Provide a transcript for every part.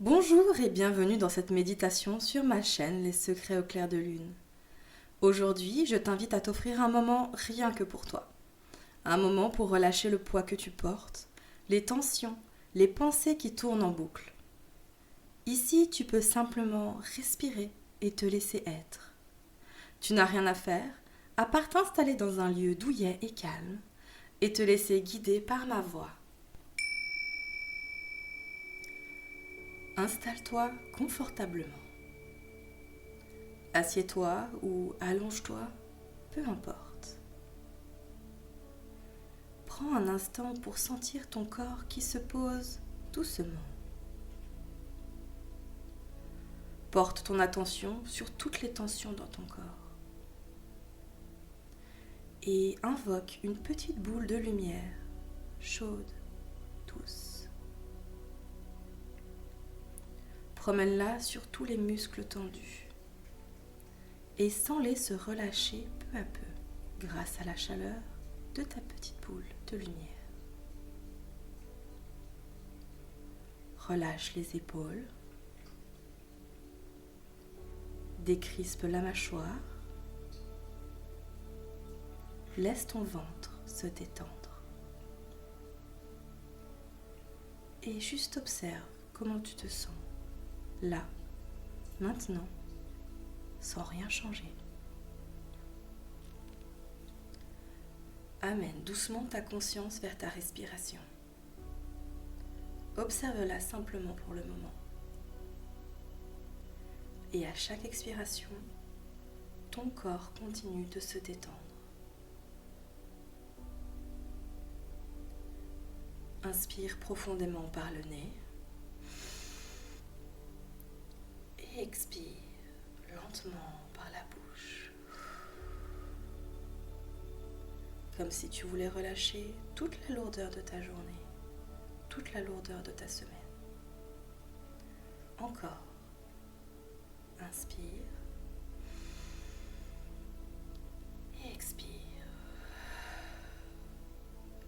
Bonjour et bienvenue dans cette méditation sur ma chaîne Les Secrets au clair de lune. Aujourd'hui, je t'invite à t'offrir un moment rien que pour toi. Un moment pour relâcher le poids que tu portes, les tensions, les pensées qui tournent en boucle. Ici, tu peux simplement respirer et te laisser être. Tu n'as rien à faire, à part t'installer dans un lieu douillet et calme et te laisser guider par ma voix. Installe-toi confortablement. Assieds-toi ou allonge-toi, peu importe. Prends un instant pour sentir ton corps qui se pose doucement. Porte ton attention sur toutes les tensions dans ton corps. Et invoque une petite boule de lumière, chaude, douce. Promène-la sur tous les muscles tendus. Et sens-les se relâcher peu à peu grâce à la chaleur de ta petite boule de lumière. Relâche les épaules. Décrispe la mâchoire. Laisse ton ventre se détendre. Et juste observe comment tu te sens, là, maintenant, sans rien changer. Amène doucement ta conscience vers ta respiration. Observe-la simplement pour le moment. Et à chaque expiration, ton corps continue de se détendre. Inspire profondément par le nez et expire lentement par la bouche. Comme si tu voulais relâcher toute la lourdeur de ta journée, toute la lourdeur de ta semaine. Encore. Inspire et expire.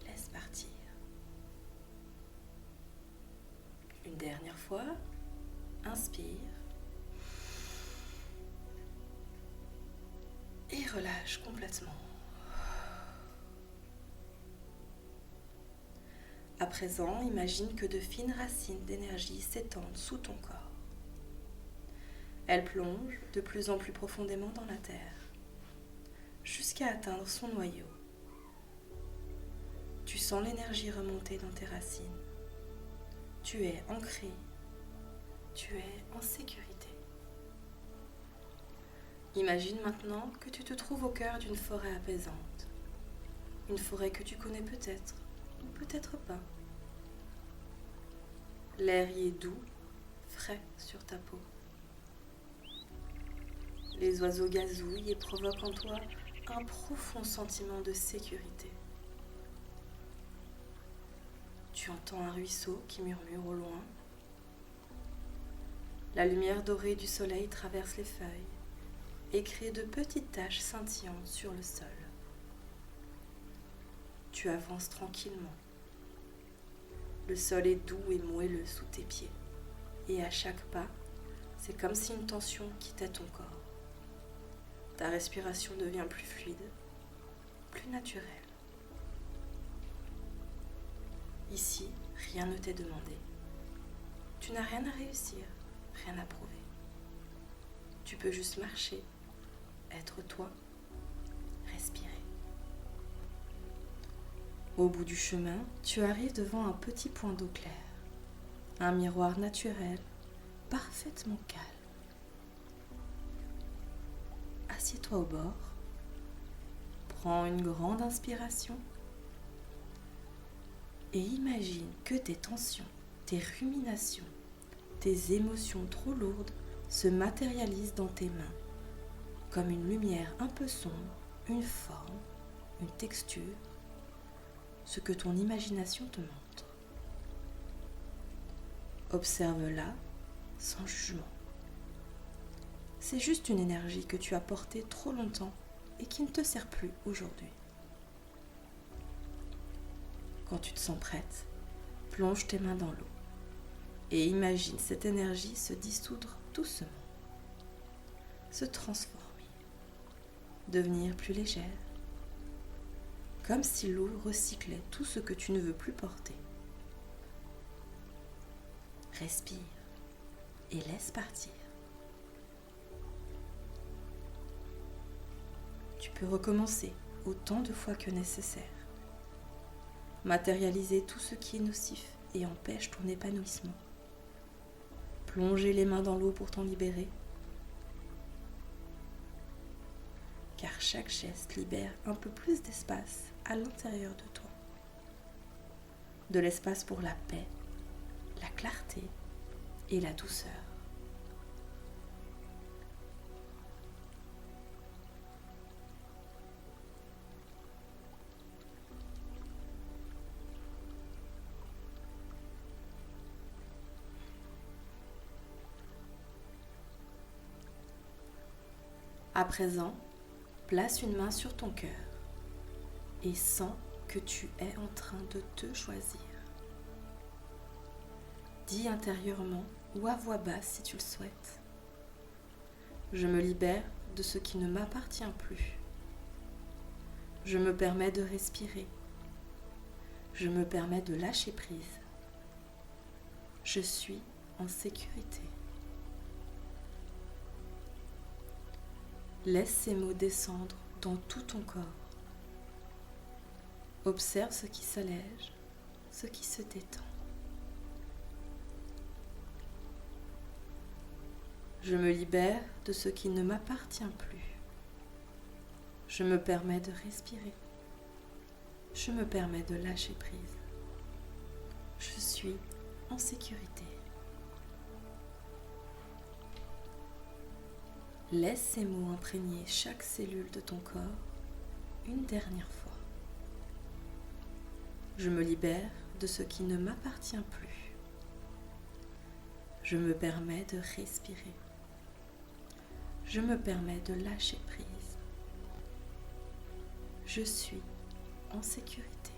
Laisse partir. Une dernière fois, inspire et relâche complètement. À présent, imagine que de fines racines d'énergie s'étendent sous ton corps. Elles plongent de plus en plus profondément dans la terre, jusqu'à atteindre son noyau. Tu sens l'énergie remonter dans tes racines. Tu es ancré, tu es en sécurité. Imagine maintenant que tu te trouves au cœur d'une forêt apaisante. Une forêt que tu connais peut-être, ou peut-être pas. L'air y est doux, frais sur ta peau. Les oiseaux gazouillent et provoquent en toi un profond sentiment de sécurité. Tu entends un ruisseau qui murmure au loin. La lumière dorée du soleil traverse les feuilles et crée de petites taches scintillantes sur le sol. Tu avances tranquillement. Le sol est doux et moelleux sous tes pieds. Et à chaque pas, c'est comme si une tension quittait ton corps. Ta respiration devient plus fluide, plus naturelle. Ici, rien ne t'est demandé. Tu n'as rien à réussir, rien à prouver. Tu peux juste marcher, être toi, respirer. Au bout du chemin, tu arrives devant un petit point d'eau clair, un miroir naturel, parfaitement calme. Assieds-toi au bord, prends une grande inspiration et imagine que tes tensions, tes ruminations, tes émotions trop lourdes se matérialisent dans tes mains, comme une lumière un peu sombre, une forme, une texture, ce que ton imagination te montre. Observe-la sans jugement. C'est juste une énergie que tu as portée trop longtemps et qui ne te sert plus aujourd'hui. Quand tu te sens prête, plonge tes mains dans l'eau. et imagine cette énergie se dissoudre doucement, se transformer, devenir plus légère, comme si l'eau recyclait tout ce que tu ne veux plus porter. Respire et laisse partir. Tu peux recommencer autant de fois que nécessaire. Matérialiser tout ce qui est nocif et empêche ton épanouissement. Plonger les mains dans l'eau pour t'en libérer. Car chaque geste libère un peu plus d'espace à l'intérieur de toi. De l'espace pour la paix, la clarté et la douceur. À présent, place une main sur ton cœur et sens que tu es en train de te choisir. Dis intérieurement ou à voix basse si tu le souhaites. Je me libère de ce qui ne m'appartient plus. Je me permets de respirer. Je me permets de lâcher prise. Je suis en sécurité. Laisse ces mots descendre dans tout ton corps. Observe ce qui s'allège, ce qui se détend. Je me libère de ce qui ne m'appartient plus. Je me permets de respirer. Je me permets de lâcher prise. Je suis en sécurité. Laisse ces mots imprégner chaque cellule de ton corps une dernière fois. Je me libère de ce qui ne m'appartient plus. Je me permets de respirer. Je me permets de lâcher prise. Je suis en sécurité.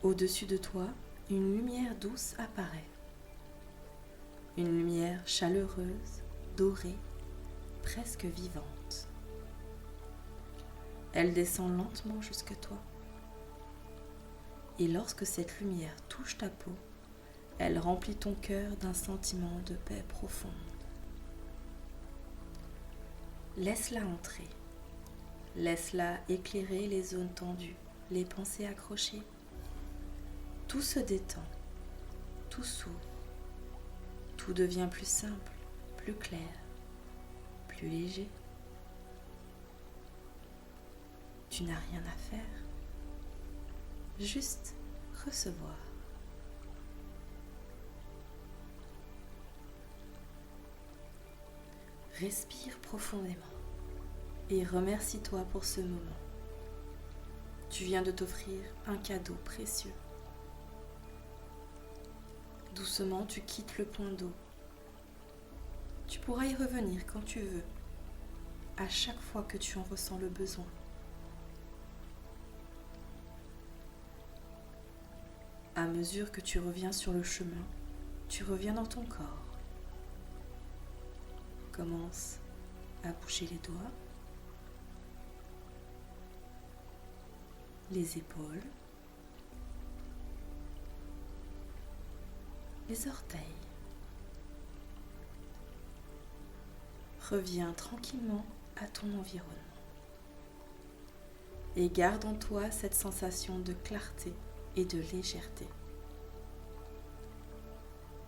Au-dessus de toi, une lumière douce apparaît. Une lumière chaleureuse, dorée, presque vivante. Elle descend lentement jusque toi. Et lorsque cette lumière touche ta peau, elle remplit ton cœur d'un sentiment de paix profonde. Laisse-la entrer. Laisse-la éclairer les zones tendues, les pensées accrochées. Tout se détend, tout s'ouvre, tout devient plus simple, plus clair, plus léger. Tu n'as rien à faire, juste recevoir. Respire profondément et remercie-toi pour ce moment. Tu viens de t'offrir un cadeau précieux. Doucement, tu quittes le point d'eau. Tu pourras y revenir quand tu veux, à chaque fois que tu en ressens le besoin. À mesure que tu reviens sur le chemin, tu reviens dans ton corps. Commence à bouger les doigts, les épaules, les orteils. Reviens tranquillement à ton environnement et garde en toi cette sensation de clarté et de légèreté.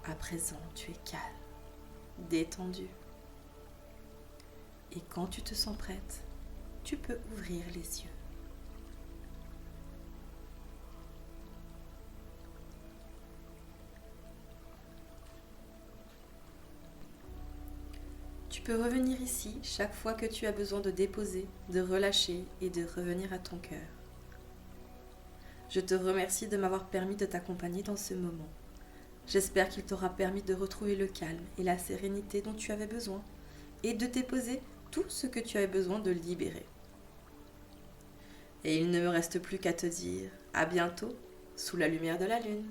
À présent, tu es calme, détendu. Et quand tu te sens prête, tu peux ouvrir les yeux. Tu peux revenir ici chaque fois que tu as besoin de déposer, de relâcher et de revenir à ton cœur. Je te remercie de m'avoir permis de t'accompagner dans ce moment. J'espère qu'il t'aura permis de retrouver le calme et la sérénité dont tu avais besoin et de déposer tout ce que tu as besoin de libérer. Et il ne me reste plus qu'à te dire à bientôt sous la lumière de la lune.